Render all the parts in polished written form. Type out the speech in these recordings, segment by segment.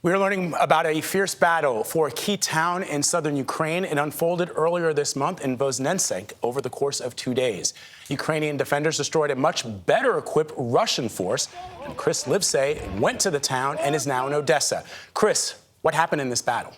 We're learning about a fierce battle for a key town in southern Ukraine. It unfolded earlier this month in Voznesensk over the course of 2 days. Ukrainian defenders destroyed a much better equipped Russian force. And Chris Livesay went to the town and is now in Odessa. Chris, what happened in this battle?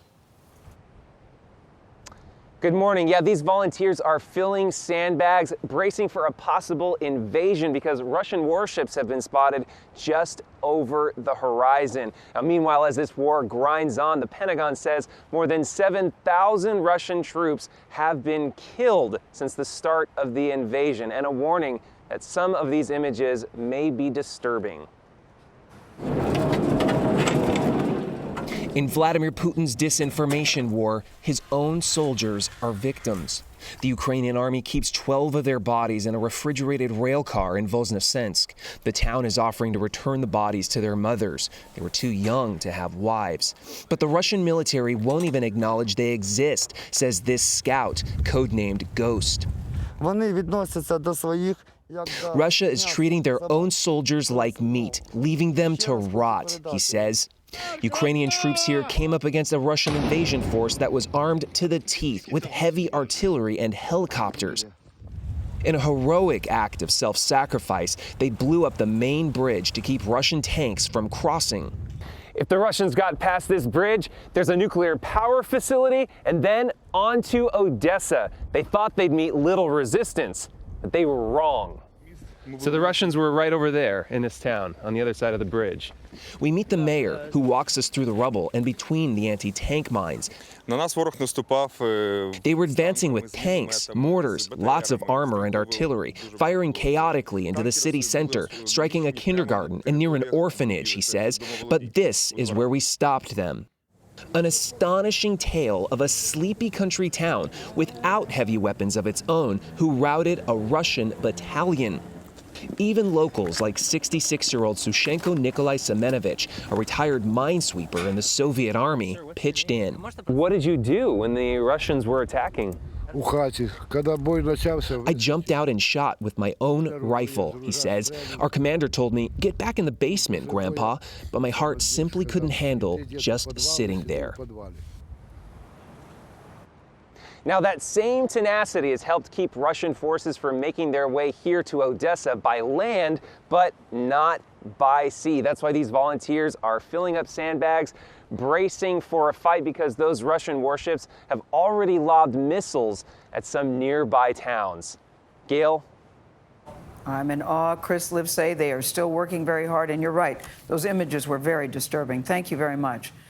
Good morning. Yeah, these volunteers are filling sandbags, bracing for a possible invasion because Russian warships have been spotted just over the horizon. Now, meanwhile, as this war grinds on, the Pentagon says more than 7,000 Russian troops have been killed since the start of the invasion, and a warning that some of these images may be disturbing. In Vladimir Putin's disinformation war, his own soldiers are victims. The Ukrainian army keeps 12 of their bodies in a refrigerated rail car in Voznesensk. The town is offering to return the bodies to their mothers. They were too young to have wives. But the Russian military won't even acknowledge they exist, says this scout, codenamed Ghost. Russia is treating their own soldiers like meat, leaving them to rot, he says. Ukrainian troops here came up against a Russian invasion force that was armed to the teeth with heavy artillery and helicopters. In a heroic act of self-sacrifice, they blew up the main bridge to keep Russian tanks from crossing. If the Russians got past this bridge, there's a nuclear power facility, and then on to Odessa. They thought they'd meet little resistance, but they were wrong. So the Russians were right over there in this town, on the other side of the bridge. We meet the mayor, who walks us through the rubble and between the anti-tank mines. They were advancing with tanks, mortars, lots of armor and artillery, firing chaotically into the city center, striking a kindergarten and near an orphanage, he says. But this is where we stopped them. An astonishing tale of a sleepy country town without heavy weapons of its own who routed a Russian battalion. Even locals like 66-year-old Sushenko Nikolai Semenovich, a retired minesweeper in the Soviet army, pitched in. What did you do when the Russians were attacking? I jumped out and shot with my own rifle, he says. Our commander told me, "Get back in the basement, Grandpa," but my heart simply couldn't handle just sitting there. Now, that same tenacity has helped keep Russian forces from making their way here to Odessa by land, but not by sea. That's why these volunteers are filling up sandbags, bracing for a fight, because those Russian warships have already lobbed missiles at some nearby towns. Gayle? I'm in awe. Chris Livesay, they are still working very hard, and you're right. Those images were very disturbing. Thank you very much.